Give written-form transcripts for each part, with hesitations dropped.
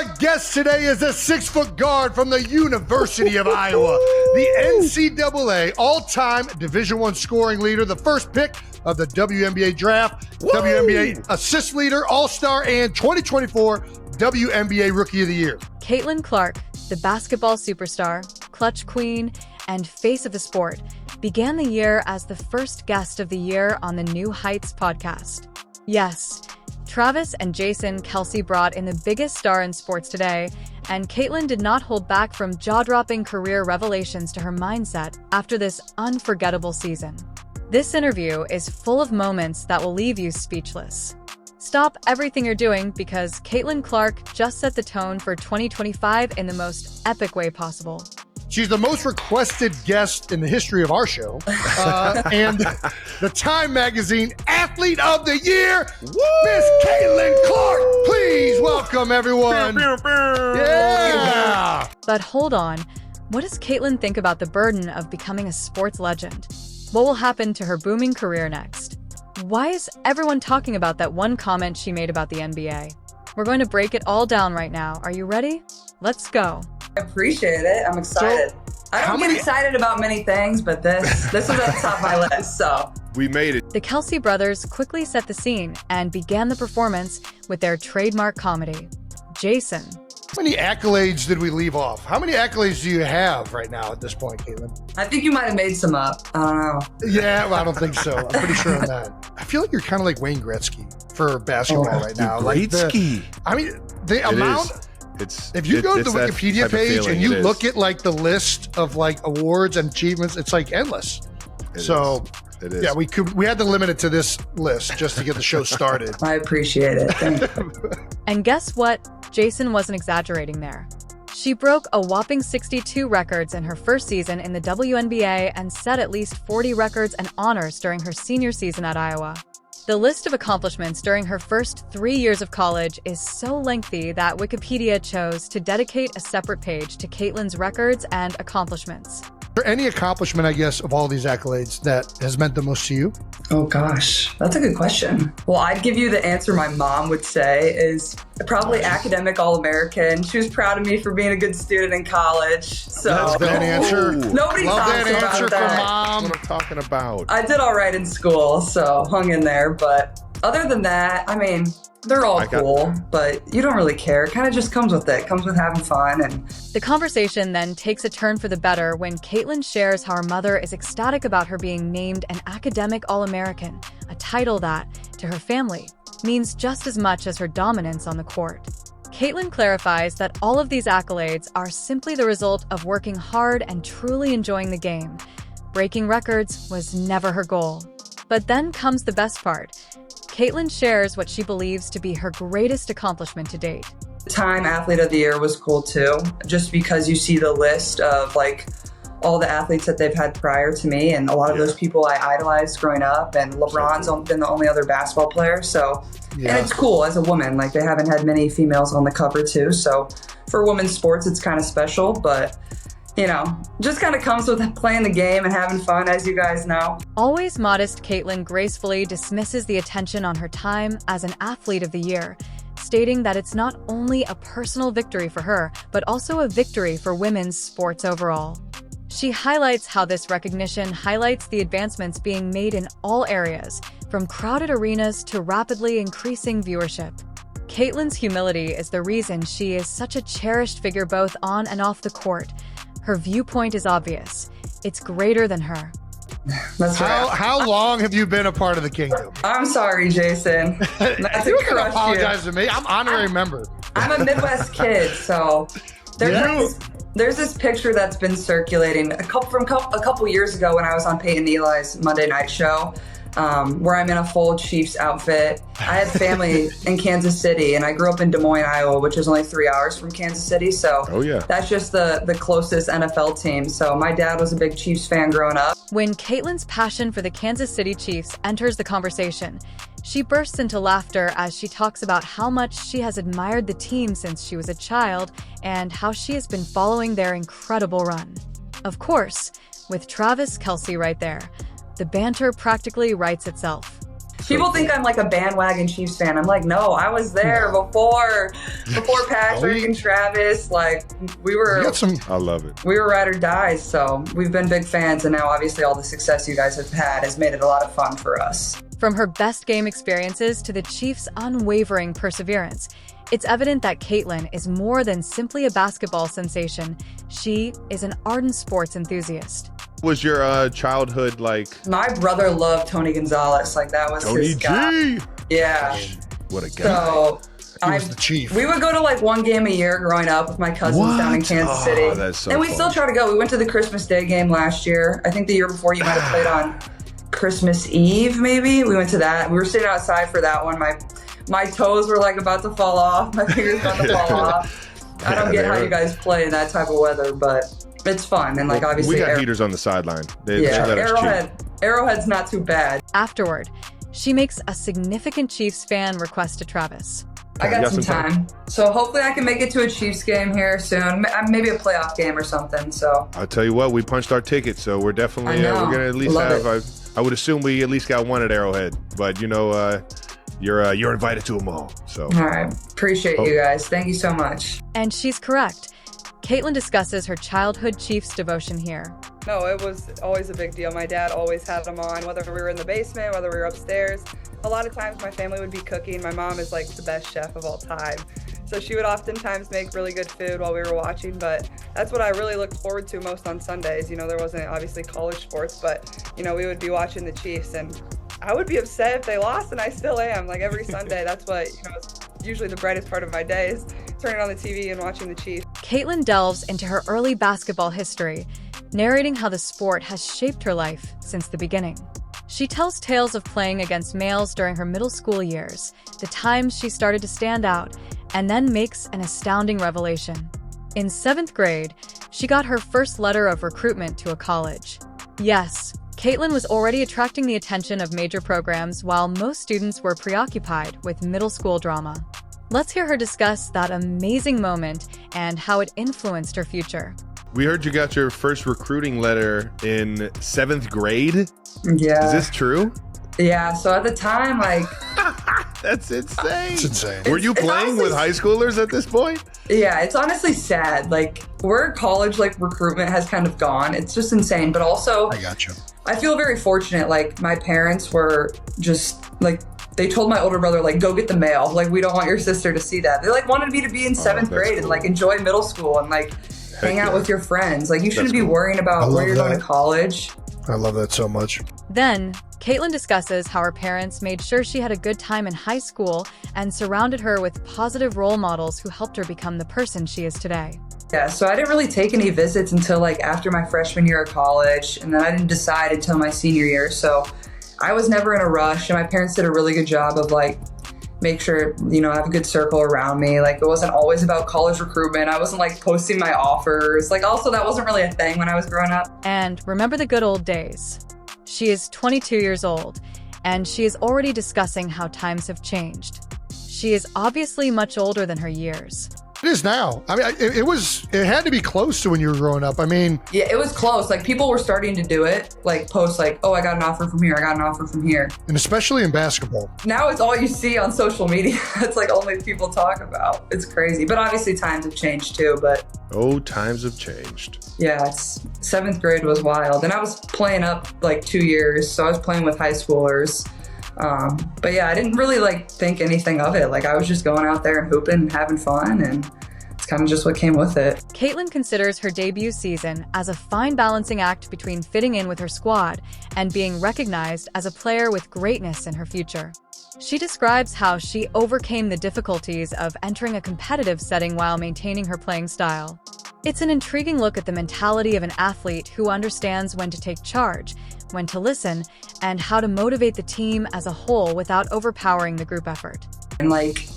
Our guest today is a 6-foot guard from the University of Iowa, the NCAA all-time Division I scoring leader, the first pick of the WNBA draft, WNBA assist leader, all-star, and 2024 WNBA Rookie of the Year. Caitlin Clark, the basketball superstar, clutch queen, and face of the sport, began the year as the first guest of the year on the New Heights podcast. Yes, Travis and Jason Kelce brought in the biggest star in sports today, and Caitlin did not hold back from jaw-dropping career revelations to her mindset after this unforgettable season. This interview is full of moments that will leave you speechless. Stop everything you're doing because Caitlin Clark just set the tone for 2025 in the most epic way possible. She's the most requested guest in the history of our show, and the Time Magazine Athlete of the Year, Miss Caitlin Clark. Please welcome everyone. Yeah. But hold on, what does Caitlin think about the burden of becoming a sports legend? What will happen to her booming career next? Why is everyone talking about that one comment she made about the NBA? We're going to break it all down right now. Are you ready? Let's go. I appreciate it. I'm excited. I don't get excited about many things, but this was at the top of my list, so. We made it. The Kelce brothers quickly set the scene and began the performance with their trademark comedy. Jason. How many accolades did we leave off? How many accolades do you have right now at this point, Caitlin? I think you might have made some up. I don't know. Yeah, well, I don't think so. I'm pretty sure on that. I feel like you're kind of like Wayne Gretzky for basketball right now. Gretzky. The amount... If you go to the Wikipedia page and you look at like the list of like awards and achievements, it's like endless. It is. Yeah, we had to limit it to this list just to get the show started. I appreciate it. Thank you. And guess what? Jason wasn't exaggerating there. She broke a whopping 62 records in her first season in the WNBA and set at least 40 records and honors during her senior season at Iowa. The list of accomplishments during her first 3 years of college is so lengthy that Wikipedia chose to dedicate a separate page to Caitlin's records and accomplishments. Is there any accomplishment, I guess, of all these accolades that has meant the most to you? Oh gosh, that's a good question. Well, I'd give you the answer my mom would say is probably academic All-American. She was proud of me for being a good student in college. So that's that answer. Nobody Love talks that about answer that. from mom. That's what I'm talking about. I did all right in school, so hung in there. But other than that, I mean, they're all cool, but you don't really care. It kind of just comes with it. It comes with having fun. And the conversation then takes a turn for the better when Caitlin shares how her mother is ecstatic about her being named an academic All-American, a title that, to her family, means just as much as her dominance on the court. Caitlin clarifies that all of these accolades are simply the result of working hard and truly enjoying the game. Breaking records was never her goal. But then comes the best part. Caitlin shares what she believes to be her greatest accomplishment to date. Time Athlete of the Year was cool too, just because you see the list of like all the athletes that they've had prior to me, and a lot of those people I idolized growing up, and LeBron's been the only other basketball player, so and it's cool as a woman, like they haven't had many females on the cover too, so for women's sports it's kind of special, but you know, just kind of comes with playing the game and having fun, as you guys know. Always modest, Caitlin gracefully dismisses the attention on her time as an Athlete of the Year, stating that it's not only a personal victory for her, but also a victory for women's sports overall. She highlights how this recognition highlights the advancements being made in all areas, from crowded arenas to rapidly increasing viewership. Caitlin's humility is the reason she is such a cherished figure both on and off the court. Her viewpoint is obvious. It's greater than her. That's right. How long have you been a part of the kingdom? I'm sorry, Jason. Not You to can crush apologize you. to me. I'm honorary member. I'm a Midwest kid, so there's this picture that's been circulating a couple years ago when I was on Peyton Eli's Monday Night Show. Where I'm in a full Chiefs outfit. I had family in Kansas City, and I grew up in Des Moines, Iowa, which is only 3 hours from Kansas City. So that's just the closest NFL team. So my dad was a big Chiefs fan growing up. When Caitlin's passion for the Kansas City Chiefs enters the conversation, she bursts into laughter as she talks about how much she has admired the team since she was a child and how she has been following their incredible run. Of course, with Travis Kelce right there, the banter practically writes itself. People think I'm like a bandwagon Chiefs fan. I'm like, no, I was there before Patrick and Travis. Like we were. I love it. We were ride or die. So we've been big fans, and now obviously all the success you guys have had has made it a lot of fun for us. From her best game experiences to the Chiefs' unwavering perseverance, it's evident that Caitlin is more than simply a basketball sensation. She is an ardent sports enthusiast. Was your childhood like? My brother loved Tony Gonzalez. Like that was Tony his guy. G. Yeah. What a guy. So He was the chief. We would go to like one game a year growing up with my cousins down in Kansas City. That's so and we fun. still try to go. We went to the Christmas Day game last year. I think the year before you might have played on Christmas Eve, maybe. We went to that. We were sitting outside for that one. My toes were like about to fall off. My fingers about to fall off. I don't get how you guys play in that type of weather, but it's fun. And like obviously we got heaters on the sideline. They let us cheat. Arrowhead's not too bad. Afterward, she makes a significant Chiefs fan request to Travis. I got some time. So hopefully I can make it to a Chiefs game here soon. Maybe a playoff game or something. So I'll tell you what, we punched our ticket, so we're definitely we're gonna at least have. I would assume we at least got one at Arrowhead, but you know, you're invited to them all. So all right, appreciate you guys. Thank you so much. And she's correct. Caitlin discusses her childhood Chiefs devotion here. No, it was always a big deal. My dad always had them on, whether we were in the basement, whether we were upstairs. A lot of times my family would be cooking. My mom is like the best chef of all time. So she would oftentimes make really good food while we were watching, but that's what I really looked forward to most on Sundays. You know, there wasn't obviously college sports, but you know, we would be watching the Chiefs and I would be upset if they lost, and I still am. Like every Sunday, that's what, you know, is usually the brightest part of my day is turning on the TV and watching the Chiefs. Caitlin delves into her early basketball history, narrating how the sport has shaped her life since the beginning. She tells tales of playing against males during her middle school years, the times she started to stand out, and then makes an astounding revelation. In 7th grade, she got her first letter of recruitment to a college. Yes, Caitlin was already attracting the attention of major programs while most students were preoccupied with middle school drama. Let's hear her discuss that amazing moment and how it influenced her future. We heard you got your first recruiting letter in 7th grade. Yeah. Is this true? Yeah. So at the time, like, that's insane. It's insane. Were you playing with high schoolers at this point? Yeah, it's honestly sad. Like, where college, like, recruitment has kind of gone. It's just insane. But also, I got you. I feel very fortunate. Like, my parents were just, like, they told my older brother, like, go get the mail. Like, we don't want your sister to see that. They, like, wanted me to be in 7th grade and, like, enjoy middle school and, like, hang out with your friends. Like, you shouldn't be worrying about where you're going to college. I love that so much. Then, Caitlin discusses how her parents made sure she had a good time in high school and surrounded her with positive role models who helped her become the person she is today. Yeah, so I didn't really take any visits until like after my freshman year of college, and then I didn't decide until my senior year. So I was never in a rush, and my parents did a really good job of like make sure, you know, I have a good circle around me. Like, it wasn't always about college recruitment. I wasn't like posting my offers. Like, also that wasn't really a thing when I was growing up. And remember the good old days. She is 22 years old, and she is already discussing how times have changed. She is obviously much older than her years. It is now. I mean, it had to be close to when you were growing up. I mean, yeah, it was close. Like, people were starting to do it, like post like, oh, I got an offer from here. I got an offer from here. and especially in basketball. Now it's all you see on social media. It's like only people talk about. It's crazy. But obviously times have changed too. But oh, times have changed. yeah, it's 7th grade was wild. And I was playing up like 2 years. So I was playing with high schoolers. But yeah, I didn't really like think anything of it. Like, I was just going out there and hooping and having fun, and it's kind of just what came with it. Caitlin considers her debut season as a fine balancing act between fitting in with her squad and being recognized as a player with greatness in her future. She describes how she overcame the difficulties of entering a competitive setting while maintaining her playing style. It's an intriguing look at the mentality of an athlete who understands when to take charge, when to listen, and how to motivate the team as a whole without overpowering the group effort. And like,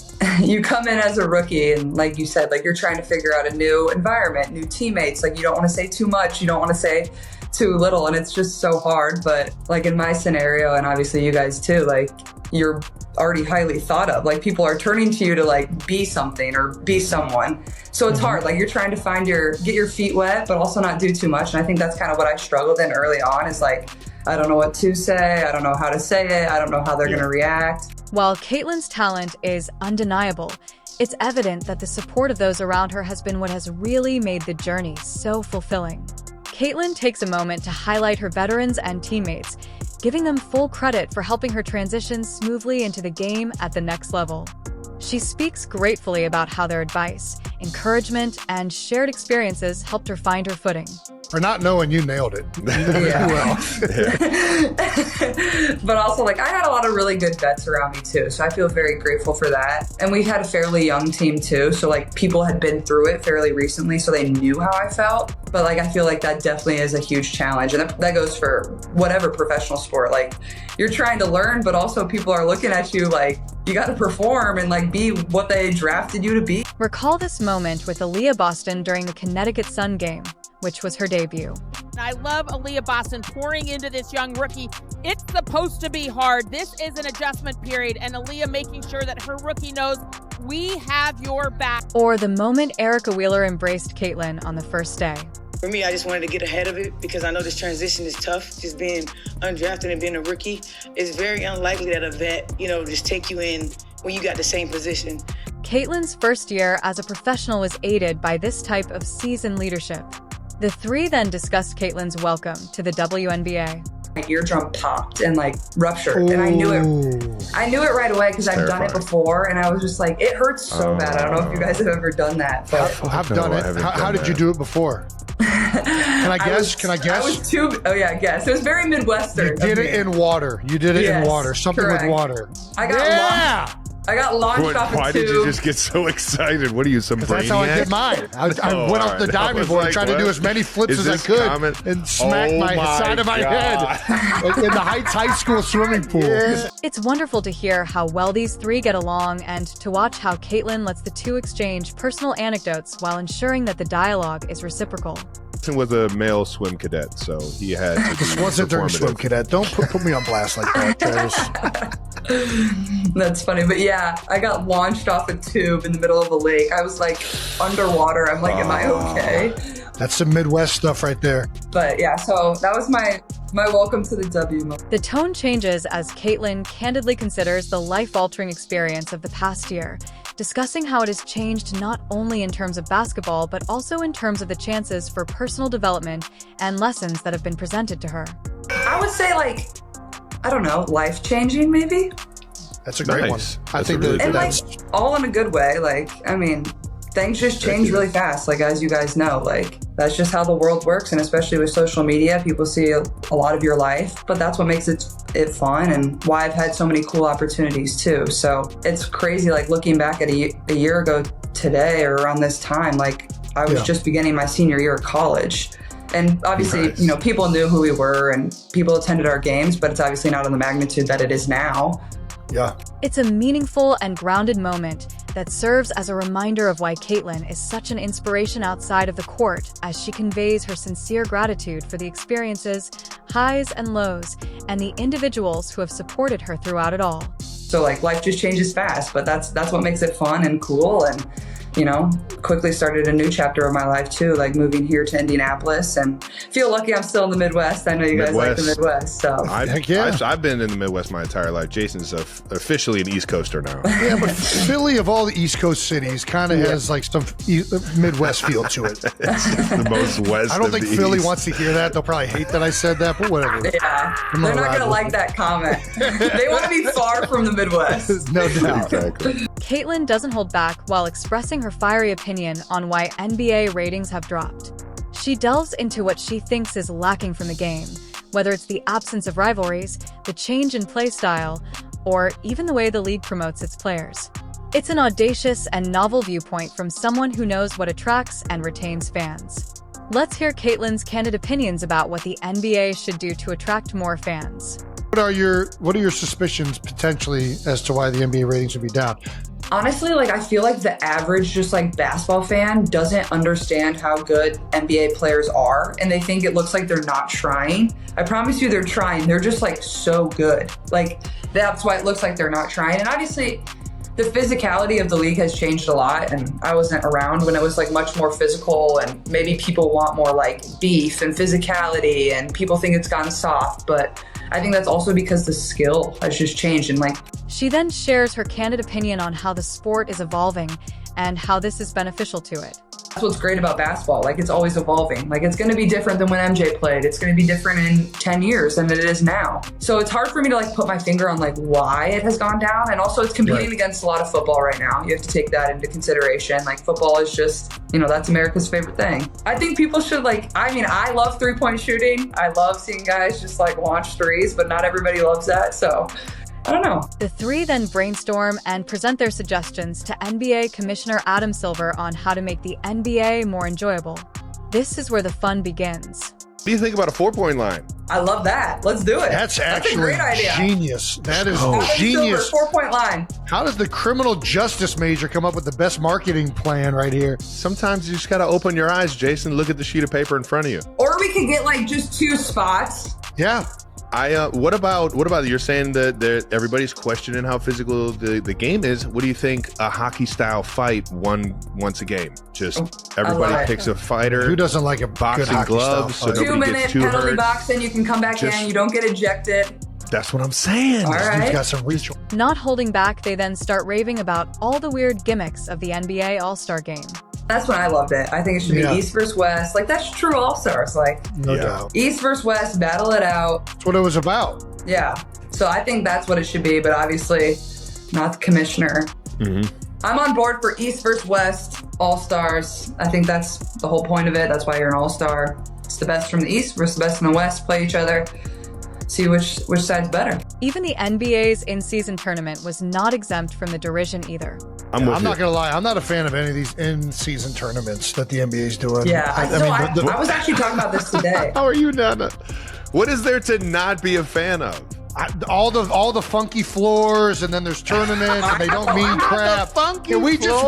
you come in as a rookie and like you said, like you're trying to figure out a new environment, new teammates. Like, you don't want to say too much. You don't want to say too little. And it's just so hard. But like in my scenario, and obviously you guys too, like you're already highly thought of. Like, people are turning to you to like be something or be someone. So it's hard. Like, you're trying to get your feet wet, but also not do too much. And I think that's kind of what I struggled in early on, is like, I don't know what to say. I don't know how to say it. I don't know how they're going to react. While Caitlin's talent is undeniable, it's evident that the support of those around her has been what has really made the journey so fulfilling. Caitlin takes a moment to highlight her veterans and teammates, giving them full credit for helping her transition smoothly into the game at the next level. She speaks gratefully about how their advice, encouragement, and shared experiences helped her find her footing. For not knowing, you nailed it. Yeah. But also, like, I had a lot of really good vets around me too, so I feel very grateful for that. And we had a fairly young team too, so like people had been through it fairly recently, so they knew how I felt. But like, I feel like that definitely is a huge challenge, and that goes for whatever professional sport. Like, you're trying to learn, but also people are looking at you like you got to perform and like be what they drafted you to be. Recall this moment with Aaliyah Boston during the Connecticut Sun game, which was her debut. I love Aaliyah Boston pouring into this young rookie. It's supposed to be hard. This is an adjustment period, and Aaliyah making sure that her rookie knows we have your back. Or the moment Erica Wheeler embraced Caitlin on the first day. For me, I just wanted to get ahead of it because I know this transition is tough. Just being undrafted and being a rookie, it's very unlikely that a vet, just take you in when you got the same position. Caitlin's first year as a professional was aided by this type of seasoned leadership. The three then discussed Caitlin's welcome to the WNBA. My eardrum popped and like ruptured, and I knew it right away because I've done it before, and I was just like, it hurts so bad. I don't know if you guys have ever done that, but I've done it. How did you do it before? Can I guess? I was guess. It was very Midwestern. You did it in water. In water. Something correct. with water. I got launched off a tube. Why did you just get so excited? What are you, some brainiac? That's how I did mine. I went off the diving board and tried to do as many flips as I could and smack my side of my head in the Heights High School swimming pool. Yeah. It's wonderful to hear how well these three get along and to watch how Caitlin lets the two exchange personal anecdotes while ensuring that the dialogue is reciprocal. Was a male swim cadet, so he had to This wasn't during swim cadet. Don't put me on blast like that, Travis. That's funny, but yeah, I got launched off a tube in the middle of a lake. I was like underwater. I'm like, am I okay? That's some Midwest stuff right there. But yeah, so that was my welcome to the W moment. The tone changes as Caitlin candidly considers the life-altering experience of the past year, discussing how it has changed not only in terms of basketball, but also in terms of the chances for personal development and lessons that have been presented to her. I would say life-changing maybe? That's a great one. I think that's all in a good way. Things just change really fast, as you guys know. That's just how the world works, and especially with social media, people see a lot of your life, but that's what makes it fun and why I've had so many cool opportunities too. So it's crazy, looking back at a year ago today or around this time, I was just beginning my senior year of college. And obviously, people knew who we were and people attended our games, but it's obviously not on the magnitude that it is now. Yeah. It's a meaningful and grounded moment that serves as a reminder of why Caitlin is such an inspiration outside of the court, as she conveys her sincere gratitude for the experiences, highs and lows, and the individuals who have supported her throughout it all. So life just changes fast, but that's what makes it fun and cool. And quickly started a new chapter of my life too, moving here to Indianapolis, and feel lucky I'm still in the Midwest. I know you guys like the Midwest, so. I've been in the Midwest my entire life. Jason's officially an East Coaster now. Yeah, but Philly, of all the East Coast cities, kind of has some Midwest feel to it. It's the most west. I don't think Philly wants to hear that. They'll probably hate that I said that, but whatever. Yeah, they're not going to like that comment. They want to be far from the Midwest. No doubt. Exactly. Caitlin doesn't hold back while expressing her fiery opinion on why NBA ratings have dropped. She delves into what she thinks is lacking from the game, whether it's the absence of rivalries, the change in play style, or even the way the league promotes its players. It's an audacious and novel viewpoint from someone who knows what attracts and retains fans. Let's hear Caitlin's candid opinions about what the NBA should do to attract more fans. What are your suspicions potentially as to why the NBA ratings should be down? Honestly, I feel like the average basketball fan doesn't understand how good NBA players are, and they think it looks like they're not trying. I promise you they're trying. They're just so good. That's why it looks like they're not trying. And obviously, the physicality of the league has changed a lot, and I wasn't around when it was like much more physical, and maybe people want more like beef and physicality, and people think it's gotten soft, but I think that's also because the skill has just changed. And like, she then shares her candid opinion on how the sport is evolving and how this is beneficial to it. that's what's great about basketball. Like, it's always evolving. Like, it's going to be different than when MJ played. It's going to be different in 10 years than it is now. So it's hard for me to like put my finger on like why it has gone down. And also it's competing against a lot of football right now. You have to take that into consideration. Like, football is just, you know, that's America's favorite thing. I think people should like, I mean, I love 3-point shooting. I love seeing guys just like launch threes, but not everybody loves that. So I don't know. The three then brainstorm and present their suggestions to NBA Commissioner Adam Silver on how to make the NBA more enjoyable. This is where the fun begins. What do you think about a 4-point line? I love that. Let's do it. That's a actually great idea. genius. That is Adam genius. Silver, 4-point line. How does the criminal justice major come up with the best marketing plan right here? Sometimes you just got to open your eyes, Jason. Look at the sheet of paper in front of you. Or we could get like just 2 spots. Yeah. What about you're saying that everybody's questioning how physical the game is. What do you think a hockey style fight once a game? Just everybody picks a fighter. Who doesn't like a boxing good hockey gloves style so fight? nobody 2-minute gets too penalty hurt. box, then you can come back in. You don't get ejected. That's what I'm saying. All He's right. got some reach. Not holding back, they then start raving about all the weird gimmicks of the NBA All-Star Game. That's when I loved it. I think it should be Yeah. East versus West. Like, that's true All-Stars. Like, No doubt. East versus West, battle it out. That's what it was about. Yeah. So I think that's what it should be, but obviously not the commissioner. Mm-hmm. I'm on board for East versus West All-Stars. I think that's the whole point of it. That's why you're an All-Star. It's the best from the East versus the best from the West. Play each other. See which side's better. Even the NBA's in-season tournament was not exempt from the derision either. I'm not going to lie. I'm not a fan of any of these in-season tournaments that the NBA's doing. Yeah. I I was actually talking about this today. How are you not? What is there to not be a fan of? all the funky floors, and then there's tournaments, and they don't mean crap. Can we just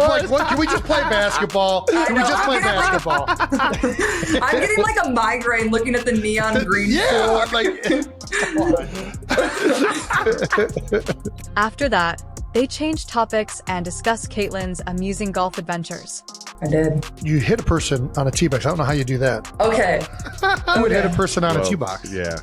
play basketball? Can we just play basketball? I'm getting like a migraine looking at the neon green floor. After that, they changed topics and discussed Caitlin's amusing golf adventures. I did. You hit a person on a tee box. I don't know how you do that. Okay. I would hit a person on a tee box. Yeah,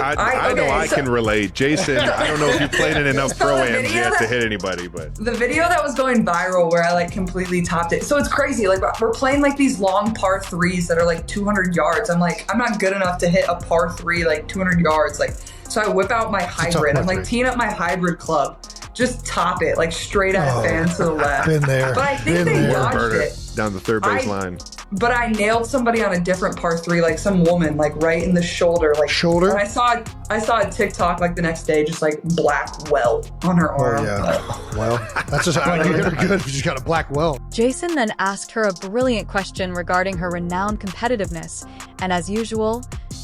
I know I can relate. Jason, I don't know if you played in enough pro-ams yet to hit anybody, but the video that was going viral where I like completely topped it. So it's crazy. Like, we're playing like these long par threes that are like 200 yards. I'm like, I'm not good enough to hit a par 3 like 200 yards. Like, so I whip out my hybrid. I'm like teeing up my hybrid club. Just top it, like straight out of fans to the left. Been there. But I think they dodged it. Down the third base line. But I nailed somebody on a different par 3, like some woman, like right in the shoulder. Like shoulder? And I saw a TikTok like the next day, just like black welt on her arm. Oh, yeah. Well, that's just how you hit her good if she's got a black welt. Jason then asked her a brilliant question regarding her renowned competitiveness, and as usual,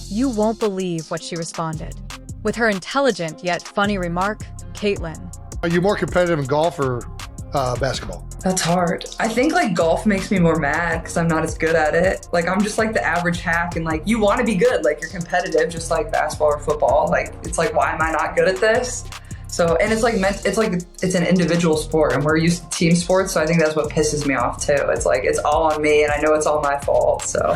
you won't believe what she responded. With her intelligent yet funny remark, Caitlin. Are you more competitive in golf or basketball? That's hard. I think like golf makes me more mad because I'm not as good at it. Like, I'm just like the average hack, and like, you want to be good, like you're competitive, just like basketball or football. Like, it's like, why am I not good at this? So, and it's like it's an individual sport, and we're used to team sports. So I think that's what pisses me off too. It's like, it's all on me, and I know it's all my fault. So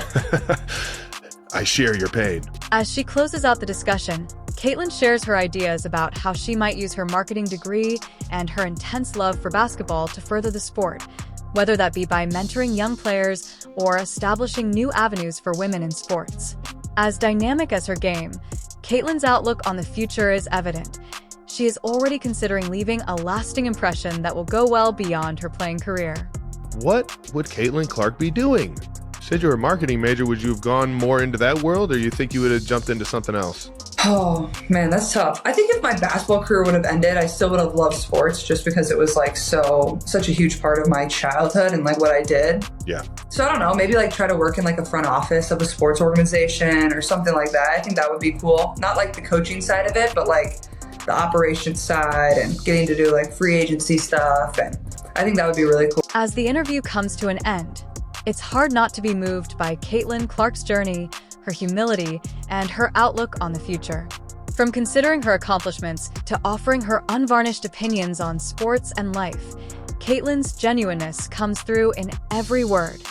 I share your pain. As she closes out the discussion, Caitlin shares her ideas about how she might use her marketing degree and her intense love for basketball to further the sport, whether that be by mentoring young players or establishing new avenues for women in sports. As dynamic as her game, Caitlin's outlook on the future is evident. She is already considering leaving a lasting impression that will go well beyond her playing career. What would Caitlin Clark be doing? You said you were a marketing major. Would you have gone more into that world, or you think you would have jumped into something else? Oh man, that's tough. I think if my basketball career would have ended, I still would have loved sports just because it was like such a huge part of my childhood and like what I did. Yeah. So I don't know, maybe like try to work in like a front office of a sports organization or something like that. I think that would be cool. Not like the coaching side of it, but like the operations side and getting to do like free agency stuff. And I think that would be really cool. As the interview comes to an end, it's hard not to be moved by Caitlin Clark's journey, her humility, and her outlook on the future. From considering her accomplishments to offering her unvarnished opinions on sports and life, Caitlin's genuineness comes through in every word.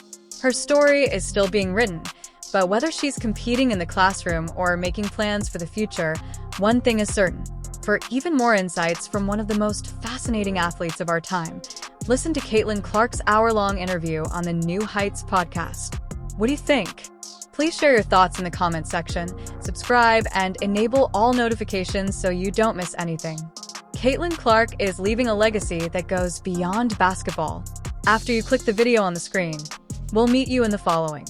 Her story is still being written, but whether she's competing in the classroom or making plans for the future, one thing is certain. For even more insights from one of the most fascinating athletes of our time, listen to Caitlin Clark's hour-long interview on the New Heights podcast. What do you think? Please share your thoughts in the comments section, subscribe, and enable all notifications so you don't miss anything. Caitlin Clark is leaving a legacy that goes beyond basketball. After you click the video on the screen, we'll meet you in the following.